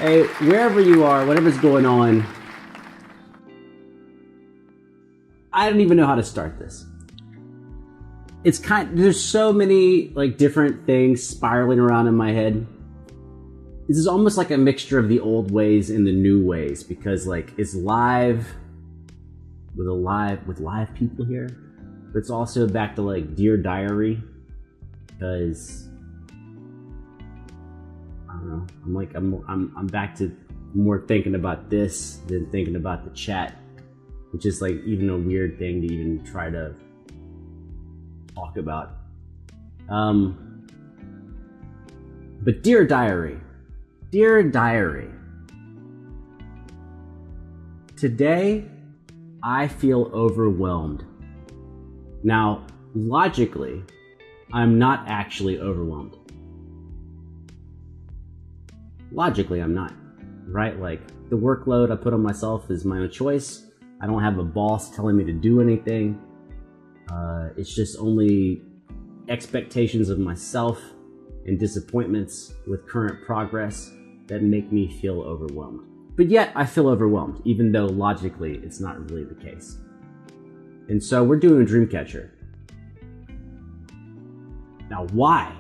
Hey, wherever you are, whatever's going on, I don't even know how to start this. There's so many like different things spiraling around in my head. This is almost like a mixture of the old ways and the new ways, because like it's live with live people here, but it's also back to like Dear Diary, because I don't know, I'm back to more thinking about this than thinking about the chat, which is like even a weird thing to even try to talk about. But Dear Diary, today I feel overwhelmed. Now, logically, I'm not actually overwhelmed. Logically, I'm not, right? Like, the workload I put on myself is my own choice. I don't have a boss telling me to do anything. It's just only expectations of myself and disappointments with current progress that make me feel overwhelmed. But yet, I feel overwhelmed, even though logically it's not really the case. And so we're doing Dreamcatcher. Now, why?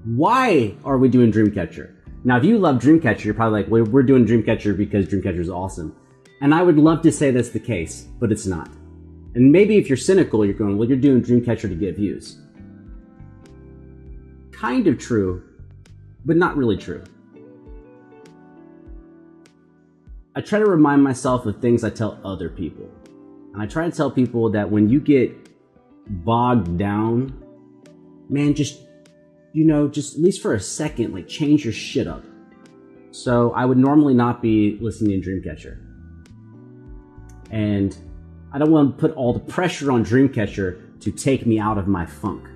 Why are we doing Dreamcatcher? Now, if you love Dreamcatcher, you're probably like, well, we're doing Dreamcatcher because Dreamcatcher is awesome. And I would love to say that's the case, but it's not. And maybe if you're cynical, you're going, well, you're doing Dreamcatcher to get views. Kind of true, but not really true. I try to remind myself of things I tell other people. And I try to tell people that when you get bogged down, man, just at least for a second, like change your shit up. So I would normally not be listening to Dreamcatcher. And I don't want to put all the pressure on Dreamcatcher to take me out of my funk.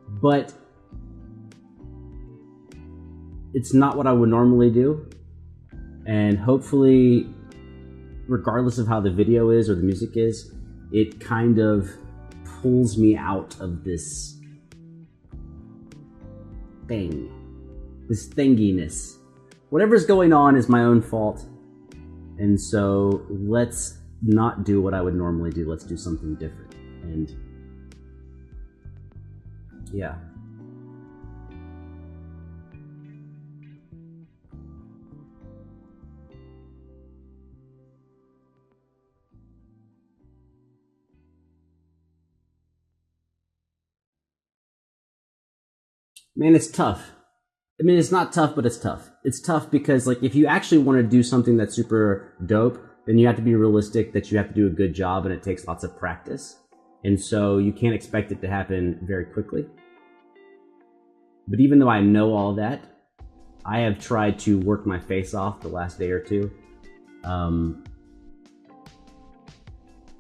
But it's not what I would normally do. And hopefully, regardless of how the video is or the music is, it kind of pulls me out of this thing, this thinginess. Whatever's going on is my own fault. And so let's not do what I would normally do. Let's do something different. And yeah. Man, it's tough. I mean, it's not tough, but it's tough. It's tough because, like, if you actually want to do something that's super dope, then you have to be realistic that you have to do a good job and it takes lots of practice. And so you can't expect it to happen very quickly. But even though I know all that, I have tried to work my face off the last day or two. And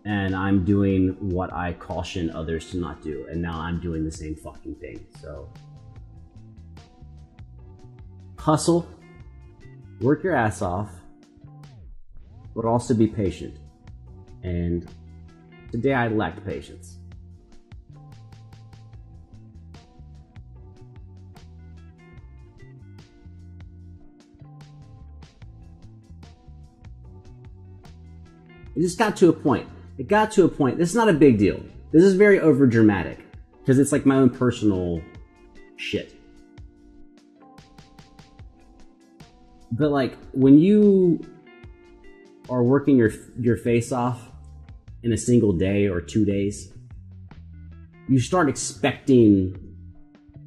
I'm doing what I caution others to not do. And now I'm doing the same fucking thing. So hustle, work your ass off, but also be patient. And today I lacked patience. It just got to a point. It got to a point. This is not a big deal. This is very over dramatic because it's like my own personal shit. But like when you are working your face off in a single day or 2 days, you start expecting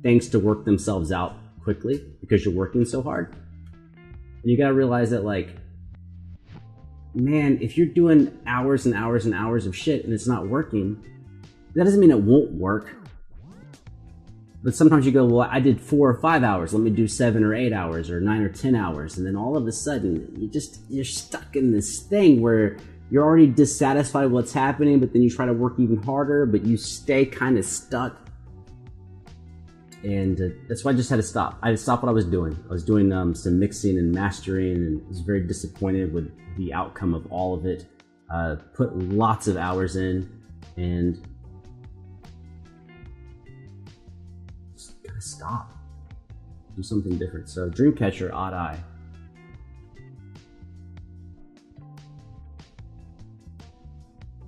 things to work themselves out quickly because you're working so hard. And you gotta realize that, like, man, if you're doing hours and hours and hours of shit and it's not working, that doesn't mean it won't work. But sometimes you go, well, I did 4 or 5 hours. Let me do 7 or 8 hours or 9 or 10 hours. And then all of a sudden, you're stuck in this thing where you're already dissatisfied with what's happening, but then you try to work even harder, but you stay kind of stuck. And that's why I just had to stop. I had to stop what I was doing. I was doing some mixing and mastering, and was very disappointed with the outcome of all of it. Put lots of hours in, and just gotta stop. Do something different. So Dreamcatcher, Odd Eye.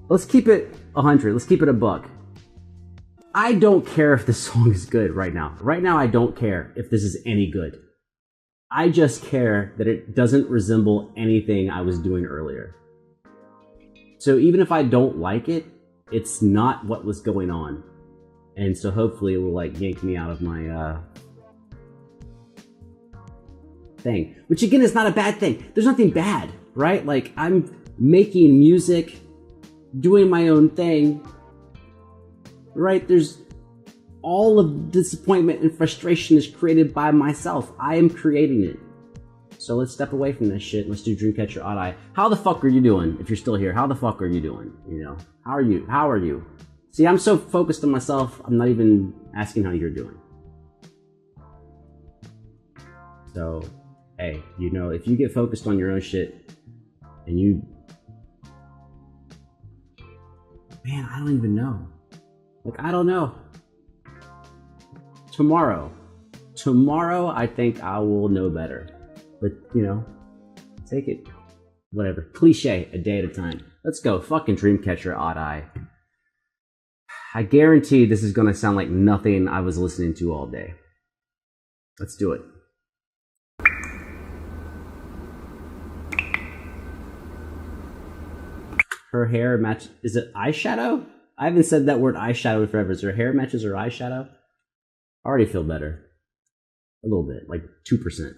Let's keep it 100. Let's keep it a buck. I don't care if this song is good right now. Right now, I don't care if this is any good. I just care that it doesn't resemble anything I was doing earlier. So even if I don't like it, it's not what was going on. And so hopefully it will like yank me out of my thing. Which again is not a bad thing. There's nothing bad, right? Like I'm making music, doing my own thing, right? There's all of disappointment and frustration is created by myself. I am creating it. So let's step away from this shit. Let's do Dreamcatcher Odd Eye. How the fuck are you doing? If you're still here, how the fuck are you doing? You know, how are you? How are you? See, I'm so focused on myself, I'm not even asking how you're doing. So, hey, you know, if you get focused on your own shit and you... Man, I don't even know. Like, I don't know. Tomorrow, I think I will know better. But, you know, take it, whatever. Cliche, a day at a time. Let's go. Fucking Dreamcatcher, Odd Eye. I guarantee this is going to sound like nothing I was listening to all day. Let's do it. Her hair match... Is it eyeshadow? I haven't said that word eyeshadow in forever. Is her hair matches her eyeshadow? I already feel better. A little bit, like 2%.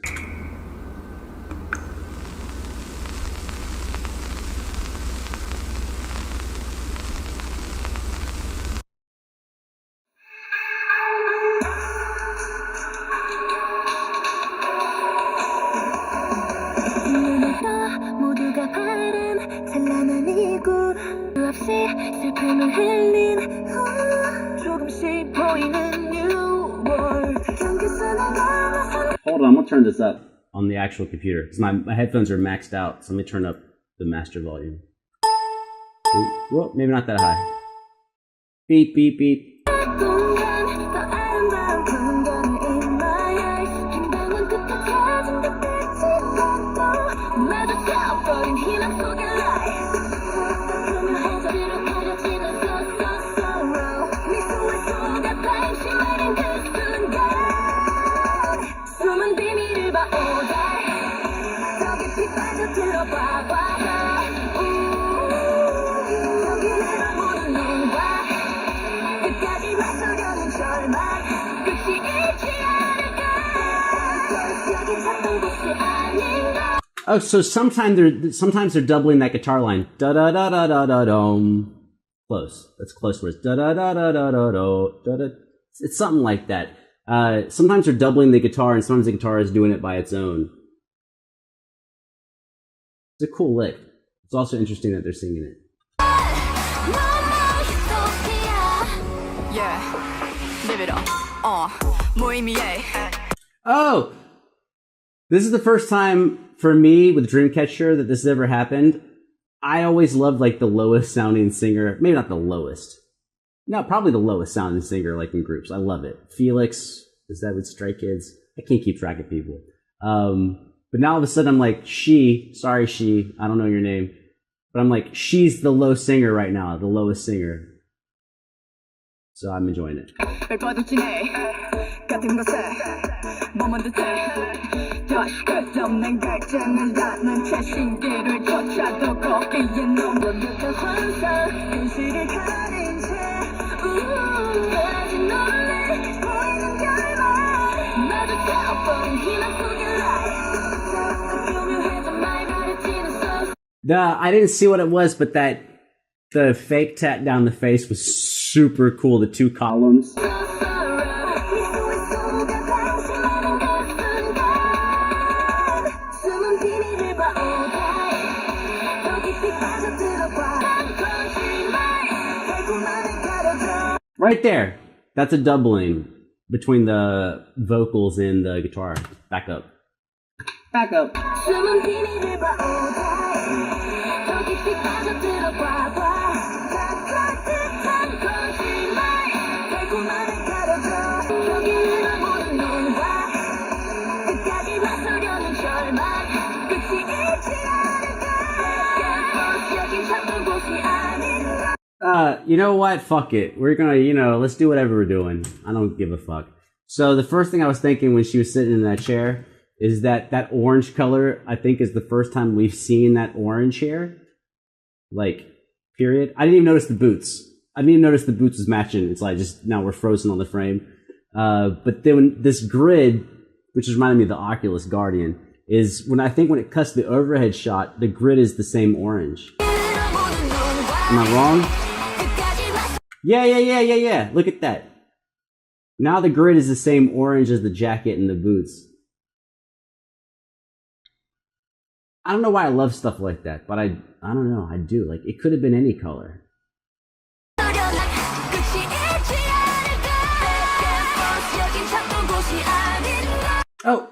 Hold on, I'm gonna turn this up on the actual computer because my headphones are maxed out. So let me turn up the master volume. Ooh, well, maybe not that high. Beep, beep, beep. Oh, so sometimes they're doubling that guitar line. Da da da da da da dum. Close. That's close words. Da da da da da da da da. It's something like that. Sometimes they're doubling the guitar, and sometimes the guitar is doing it by its own. It's a cool lick. It's also interesting that they're singing it. Yeah, live it up. Oh, this is the first time for me with Dreamcatcher that this has ever happened. I always loved like the lowest sounding singer. Maybe not the lowest. No, probably the lowest sounding singer like in groups. I love it. Felix, is that with Stray Kids? I can't keep track of people. But now all of a sudden I'm like, sorry, I don't know your name. But I'm like, she's the low singer right now, the lowest singer. So I'm enjoying it. I didn't see what it was, but the fake tat down the face was super cool. The two columns. Right there. That's a doubling between the vocals and the guitar. Back up. Back up. You know what? Fuck it. We're gonna, let's do whatever we're doing. I don't give a fuck. So the first thing I was thinking when she was sitting in that chair is that orange color, I think, is the first time we've seen that orange here. Like, period. I didn't even notice the boots. I didn't even notice the boots was matching. It's like just now we're frozen on the frame. But then when this grid, which is reminding me of the Oculus Guardian, is when it cuts the overhead shot, the grid is the same orange. Am I wrong? Yeah. Look at that. Now the grid is the same orange as the jacket and the boots. I don't know why I love stuff like that, but I don't know. I do. Like, it could have been any color. Oh,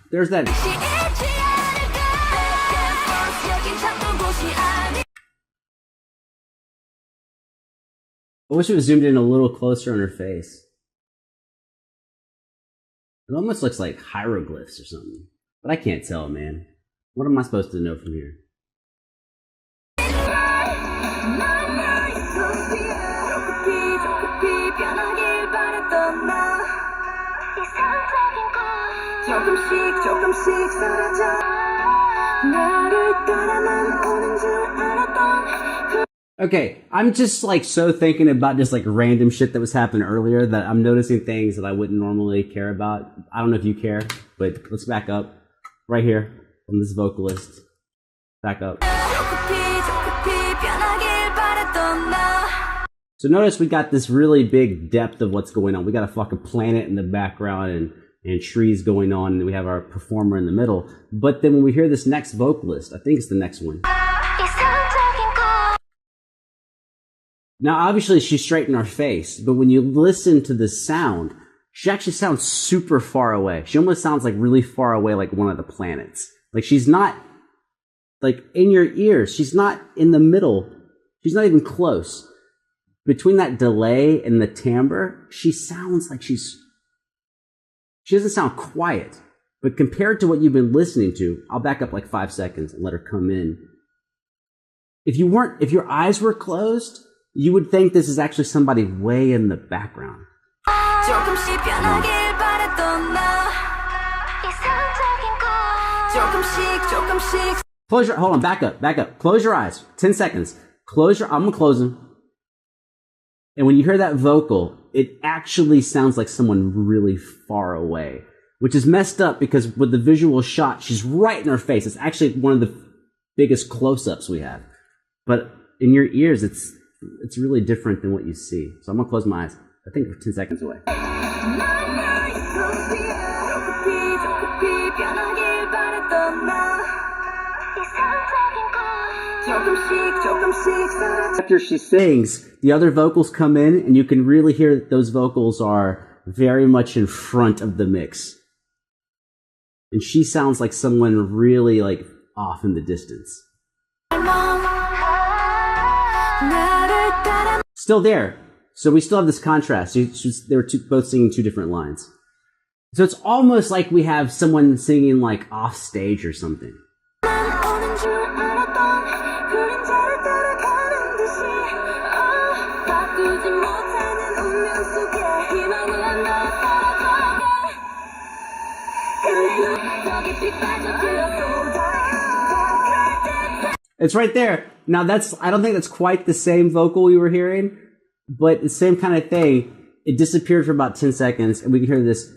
there's that. I wish it was zoomed in a little closer on her face. It almost looks like hieroglyphs or something. But I can't tell, man. What am I supposed to know from here? Okay, I'm just like so thinking about just like random shit that was happening earlier that I'm noticing things that I wouldn't normally care about. I don't know if you care, but let's back up. Right here, from this vocalist. Back up. So notice we got this really big depth of what's going on. We got a fucking planet in the background and trees going on, and we have our performer in the middle. But then when we hear this next vocalist, I think it's the next one. Now, obviously, she's straight in our face, but when you listen to the sound, she actually sounds super far away. She almost sounds like really far away, like one of the planets. Like, she's not, like, in your ears. She's not in the middle. She's not even close. Between that delay and the timbre, she sounds like she doesn't sound quiet. But compared to what you've been listening to, I'll back up like 5 seconds and let her come in. If your eyes were closed, you would think this is actually somebody way in the background. Hold on, back up. Close your eyes. 10 seconds. I'm gonna close them. And when you hear that vocal, it actually sounds like someone really far away, which is messed up because with the visual shot, she's right in her face. It's actually one of the biggest close-ups we have. But in your ears, it's really different than what you see. So I'm gonna close my eyes. I think we're 10 seconds away. After she sings, the other vocals come in, and you can really hear that those vocals are very much in front of the mix. And she sounds like someone really like off in the distance. Still there. So we still have this contrast. They were both singing two different lines. So it's almost like we have someone singing like off stage or something. It's right there. Now I don't think that's quite the same vocal we were hearing, but the same kind of thing. It disappeared for about 10 seconds, and we can hear this.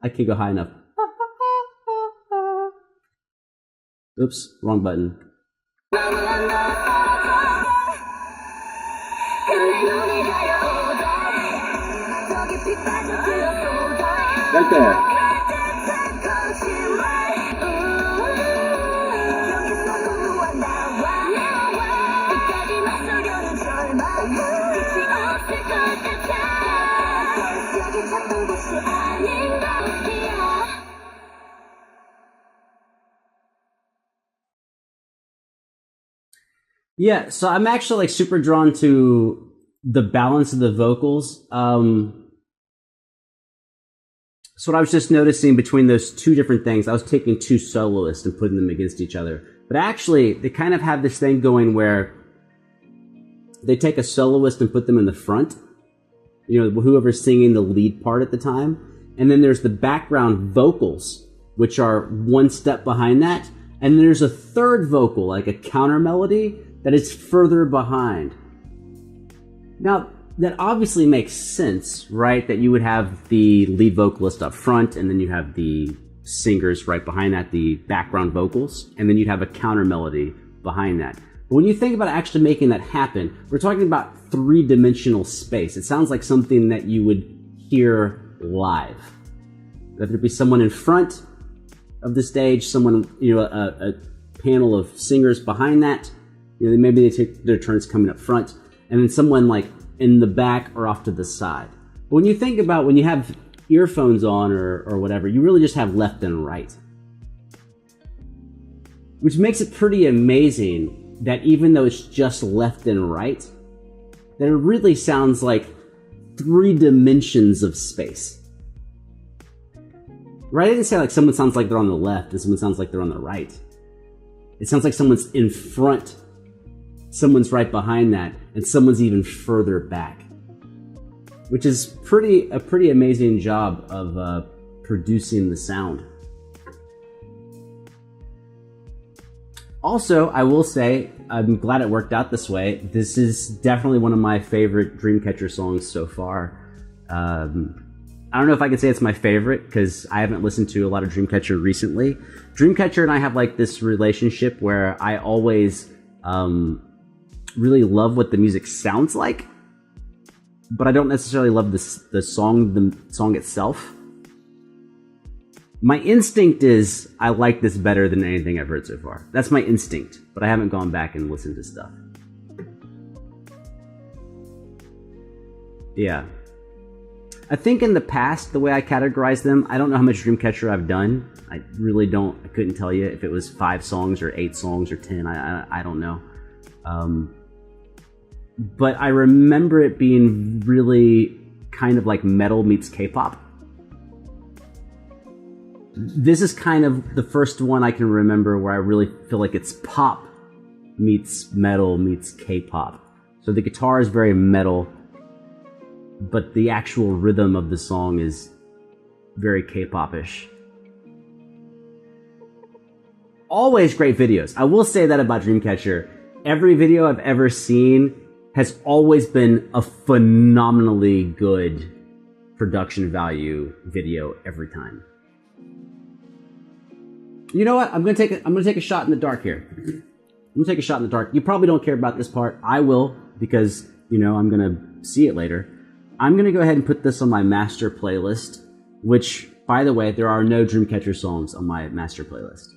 I can't go high enough. Oops, wrong button. Right there. Yeah, so I'm actually like super drawn to the balance of the vocals. So what I was just noticing between those two different things, I was taking two soloists and putting them against each other. But actually, they kind of have this thing going where they take a soloist and put them in the front, you know, whoever's singing the lead part at the time. And then there's the background vocals, which are one step behind that. And then there's a third vocal, like a counter melody, that is further behind. Now, that obviously makes sense, right? That you would have the lead vocalist up front, and then you have the singers right behind that, the background vocals, and then you'd have a counter melody behind that. But when you think about actually making that happen, we're talking about three-dimensional space. It sounds like something that you would hear live. That there'd be someone in front of the stage, someone, you know, a panel of singers behind that. You know, maybe they take their turns coming up front, and then someone like in the back or off to the side. But when you think about when you have earphones on or whatever, you really just have left and right. Which makes it pretty amazing that even though it's just left and right, that it really sounds like 3 dimensions of space. Right? I didn't say like someone sounds like they're on the left and someone sounds like they're on the right. It sounds like someone's in front, someone's right behind that, and someone's even further back. Which is a pretty amazing job of producing the sound. Also, I will say, I'm glad it worked out this way. This is definitely one of my favorite Dreamcatcher songs so far. I don't know if I can say it's my favorite, because I haven't listened to a lot of Dreamcatcher recently. Dreamcatcher and I have like this relationship where I always really love what the music sounds like, but I don't necessarily love the song itself. My instinct is I like this better than anything I've heard so far. That's my instinct, but I haven't gone back and listened to stuff. Yeah. I think in the past, the way I categorize them, I don't know how much Dreamcatcher I've done. I really don't. I couldn't tell you if it was 5 songs or 8 songs or 10. I don't know. But I remember it being really kind of like metal meets K-pop. This is kind of the first one I can remember where I really feel like it's pop meets metal meets K-pop. So the guitar is very metal, but the actual rhythm of the song is very K-pop-ish. Always great videos. I will say that about Dreamcatcher. Every video I've ever seen has always been a phenomenally good production value video every time. You know what? I'm gonna take a shot in the dark here. I'm gonna take a shot in the dark. You probably don't care about this part. I will, because, you know, I'm gonna see it later. I'm gonna go ahead and put this on my master playlist, which, by the way, there are no Dreamcatcher songs on my master playlist.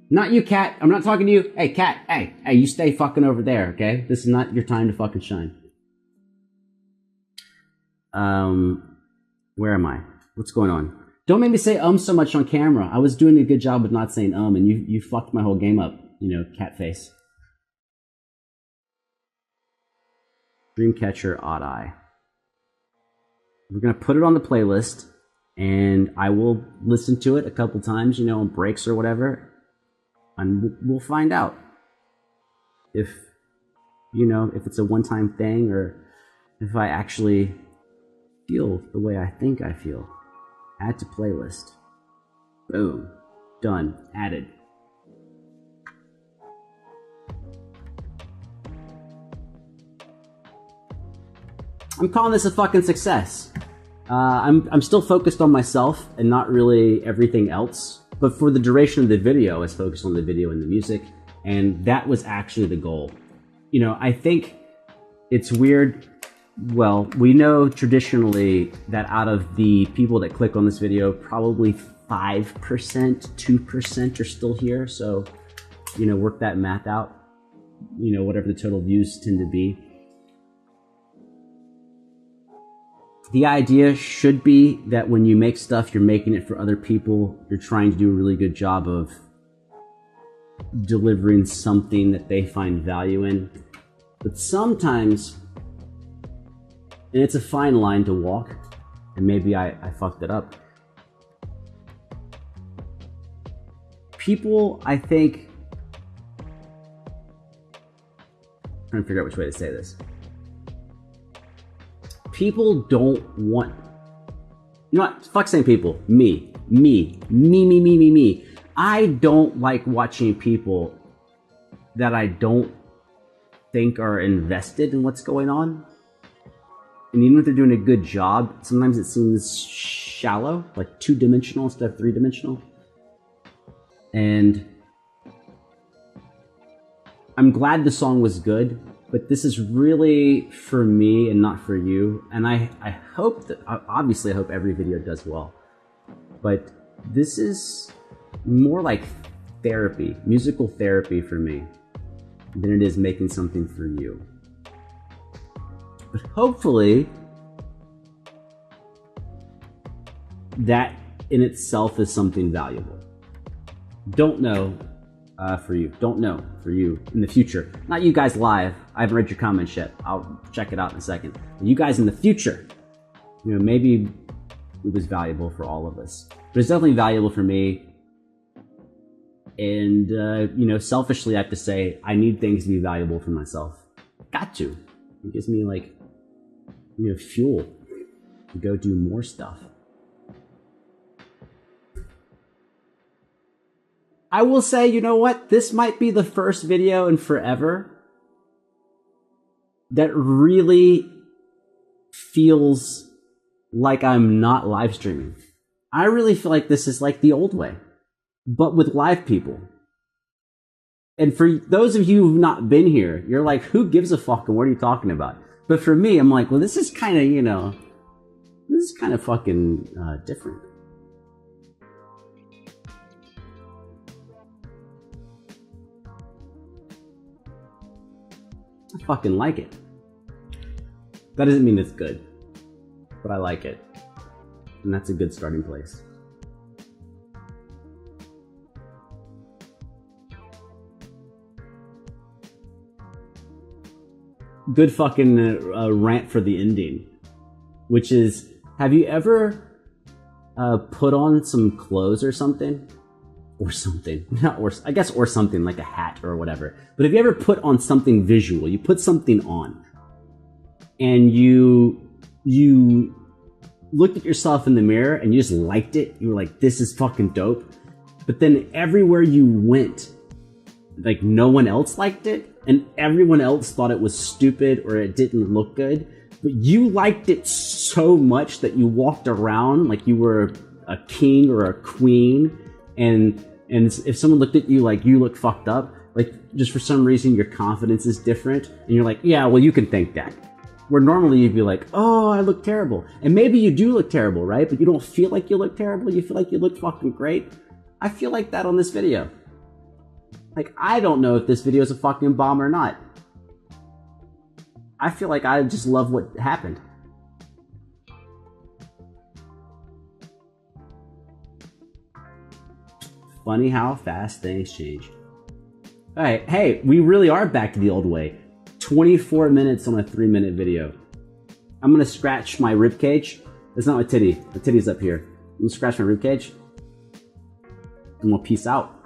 Not you, Cat. I'm not talking to you. Hey, Cat. Hey, you stay fucking over there, okay? This is not your time to fucking shine. Where am I? What's going on? Don't make me say so much on camera. I was doing a good job with not saying and you fucked my whole game up, you know, cat face. Dreamcatcher Odd Eye. We're gonna put it on the playlist, and I will listen to it a couple times, you know, on breaks or whatever, and we'll find out if, you know, if it's a one-time thing or if I actually feel the way I think I feel. Add to playlist. Boom. Done. Added. I'm calling this a fucking success. I'm still focused on myself and not really everything else. But for the duration of the video, I was focused on the video and the music. And that was actually the goal. You know, I think it's weird. Well, we know traditionally that out of the people that click on this video, probably 5%, 2% are still here. So, you know, work that math out, you know, whatever the total views tend to be. The idea should be that when you make stuff, you're making it for other people. You're trying to do a really good job of delivering something that they find value in. But sometimes, and it's a fine line to walk, and maybe I fucked it up, people, I think, I'm trying to figure out which way to say this. People don't want, you know what, fuck saying people, me. I don't like watching people that I don't think are invested in what's going on. And even if they're doing a good job, sometimes it seems shallow, like 2-dimensional instead of 3-dimensional. And I'm glad the song was good, but this is really for me and not for you. And I hope that, obviously I hope every video does well, but this is more like therapy, musical therapy for me, than it is making something for you. But hopefully that in itself is something valuable. Don't know for you. Don't know for you in the future. Not you guys live. I haven't read your comments yet. I'll check it out in a second. But you guys in the future, you know, maybe it was valuable for all of us. But it's definitely valuable for me. And, you know, selfishly, I have to say, I need things to be valuable for myself. Got to. It gives me, like, you know, fuel to go do more stuff. I will say, you know what? This might be the first video in forever that really feels like I'm not live streaming. I really feel like this is like the old way, but with live people. And for those of you who've not been here, you're like, who gives a fuck and what are you talking about? But for me, I'm like, well, this is kind of, you know, this is kind of fucking different. I fucking like it. That doesn't mean it's good, but I like it. And that's a good starting place. Good fucking rant for the ending, which is, have you ever put on some clothes or something? Or something, not or I guess or something like a hat or whatever. But have you ever put on something visual? You put something on, and you looked at yourself in the mirror and you just liked it. You were like, "This is fucking dope." But then everywhere you went, like no one else liked it, and everyone else thought it was stupid or it didn't look good. But you liked it so much that you walked around like you were a king or a queen. And if someone looked at you like you look fucked up, like just for some reason your confidence is different, and you're like, yeah, well, you can think that. Where normally you'd be like, oh, I look terrible. And maybe you do look terrible, right? But you don't feel like you look terrible. You feel like you look fucking great. I feel like that on this video. Like, I don't know if this video is a fucking bomb or not. I feel like I just love what happened. Funny how fast things change. All right, hey, we really are back to the old way. 24 minutes on a 3-minute video. I'm gonna scratch my rib cage. That's not my titty. My titty's up here. I'm gonna scratch my rib cage, and we'll peace out.